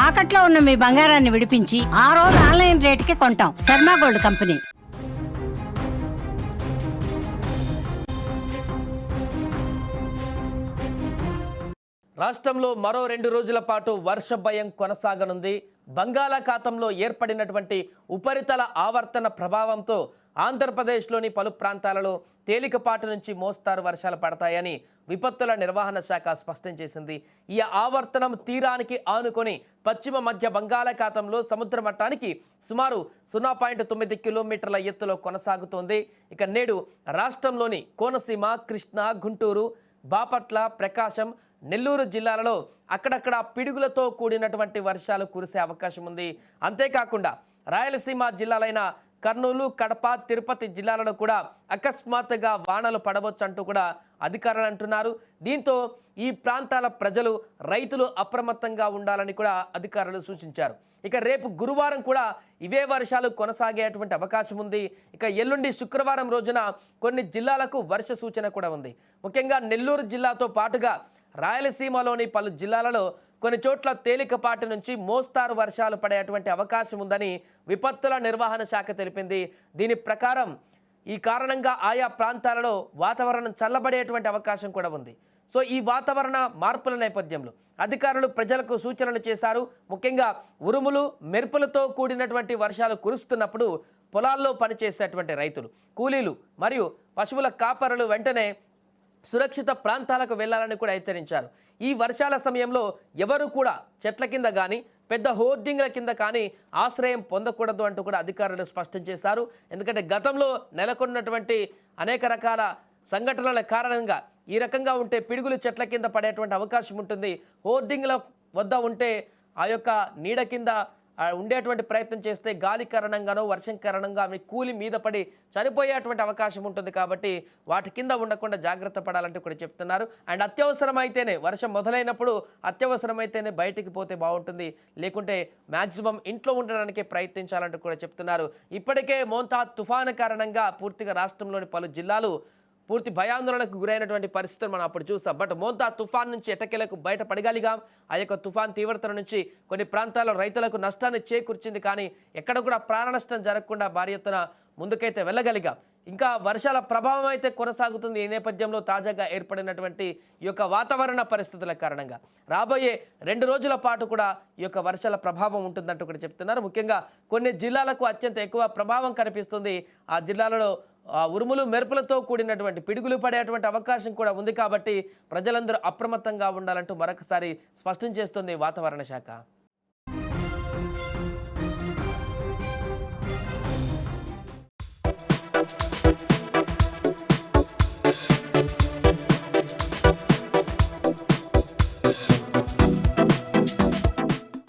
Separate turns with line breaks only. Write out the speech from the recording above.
తాకట్లో ఉన్న మీ బంగారాన్ని విడిపించి ఆ రోజు ఆన్లైన్ రేటుకి కొంటాం. Sharma gold company.
రాష్ట్రంలో మరో 2 రోజుల పాటు వర్ష భయం కొనసాగనుంది. బంగాళాఖాతంలో ఏర్పడినటువంటి ఉపరితల ఆవర్తన ప్రభావంతో ఆంధ్రప్రదేశ్లోని పలు ప్రాంతాలలో తేలికపాటి నుంచి మోస్తారు వర్షాలు పడతాయని విపత్తుల నిర్వహణ శాఖ స్పష్టం చేసింది. ఈ ఆవర్తనం తీరానికి ఆనుకొని పశ్చిమ మధ్య బంగాళాఖాతంలో సముద్ర మట్టానికి సుమారు 0.9 కిలోమీటర్ల ఎత్తులో కొనసాగుతోంది. ఇక నేడు రాష్ట్రంలోని కోనసీమ, కృష్ణా, గుంటూరు, బాపట్ల, ప్రకాశం, నెల్లూరు జిల్లాలలో అక్కడక్కడ పిడుగులతో కూడినటువంటి వర్షాలు కురిసే అవకాశం ఉంది. అంతేకాకుండా రాయలసీమ జిల్లాలైన కర్నూలు, కడప, తిరుపతి జిల్లాలలో కూడా అకస్మాత్తుగా వానలు పడవచ్చు అంటూ కూడా అధికారులు అంటున్నారు. దీంతో ఈ ప్రాంతాల ప్రజలు, రైతులు అప్రమత్తంగా ఉండాలని కూడా అధికారులు సూచించారు. ఇక రేపు గురువారం కూడా ఇవే వర్షాలు కొనసాగేటువంటి అవకాశం ఉంది. ఇక ఎల్లుండి శుక్రవారం రోజున కొన్ని జిల్లాలకు వర్ష సూచన కూడా ఉంది. ముఖ్యంగా నెల్లూరు జిల్లాతో పాటుగా రాయలసీమలోని పలు జిల్లాలలో కొన్ని చోట్ల తేలికపాటి నుంచి మోస్తారు వర్షాలు పడేటువంటి అవకాశం ఉందని విపత్తుల నిర్వహణ శాఖ తెలిపింది. దీని ప్రకారం ఈ కారణంగా ఆయా ప్రాంతాలలో వాతావరణం చల్లబడేటువంటి అవకాశం కూడా ఉంది. సో ఈ వాతావరణ మార్పుల నేపథ్యంలో అధికారులు ప్రజలకు సూచనలు చేశారు. ముఖ్యంగా ఉరుములు, మెరుపులతో కూడినటువంటి వర్షాలు కురుస్తున్నప్పుడు పొలాల్లో పనిచేసేటువంటి రైతులు, కూలీలు మరియు పశువుల కాపరులు వెంటనే సురక్షిత ప్రాంతాలకు వెళ్లాలని కూడా హెచ్చరించారు. ఈ వర్షాల సమయంలో ఎవరు కూడా చెట్ల కింద కానీ పెద్ద హోర్డింగ్ల కింద కానీ ఆశ్రయం పొందకూడదు అంటూ కూడా అధికారులు స్పష్టం చేశారు. ఎందుకంటే గతంలో నెలకొన్నటువంటి అనేక రకాల సంఘటనల కారణంగా ఈ రకంగా ఉంటే పిడుగులు చెట్ల కింద పడేటువంటి అవకాశం ఉంటుంది. హోర్డింగ్ల వద్ద ఉంటే ఆ యొక్క నీడ కింద ఉండేటువంటి ప్రయత్నం చేస్తే గాలి కారణంగానో వర్షం కారణంగా అవి కూలి మీద పడి చనిపోయేటువంటి అవకాశం ఉంటుంది. కాబట్టి వాటి కింద ఉండకుండా జాగ్రత్త పడాలంటూ కూడా చెప్తున్నారు. అండ్ అత్యవసరమైతేనే, వర్షం మొదలైనప్పుడు అత్యవసరమైతేనే బయటికి పోతే బాగుంటుంది, లేకుంటే మ్యాక్సిమం ఇంట్లో ఉండడానికే ప్రయత్నించాలంటూ కూడా చెప్తున్నారు. ఇప్పటికే మోంతా తుఫాను కారణంగా పూర్తిగా రాష్ట్రంలోని పలు జిల్లాలు పూర్తి భయాందోళనకు గురైనటువంటి పరిస్థితులు మనం అప్పుడు చూసాం. బట్ మోంతా తుఫాన్ నుంచి ఎట్టకేలకు బయటపడగలిగాం. ఆ యొక్క తుఫాన్ తీవ్రత నుంచి కొన్ని ప్రాంతాల్లో రైతులకు నష్టాన్ని చేకూర్చింది. కానీ ఎక్కడ కూడా ప్రాణ నష్టం జరగకుండా భారీ ఎత్తున ముందుకైతే వెళ్ళగలిగాం. ఇంకా వర్షాల ప్రభావం అయితే కొనసాగుతుంది. ఈ నేపథ్యంలో తాజాగా ఏర్పడినటువంటి ఈ యొక్క వాతావరణ పరిస్థితుల కారణంగా రాబోయే 2 రోజుల పాటు కూడా ఈ యొక్క వర్షాల ప్రభావం ఉంటుందంటూ కూడా చెప్తున్నారు. ముఖ్యంగా కొన్ని జిల్లాలకు అత్యంత ఎక్కువ ప్రభావం కనిపిస్తుంది. ఆ జిల్లాలలో ఉరుములు, మెరుపులతో కూడినటువంటి పిడుగులు పడేటువంటి అవకాశం కూడా ఉంది. కాబట్టి ప్రజలందరూ అప్రమత్తంగా ఉండాలంటూ మరొకసారి స్పష్టం చేస్తుంది వాతావరణ శాఖ.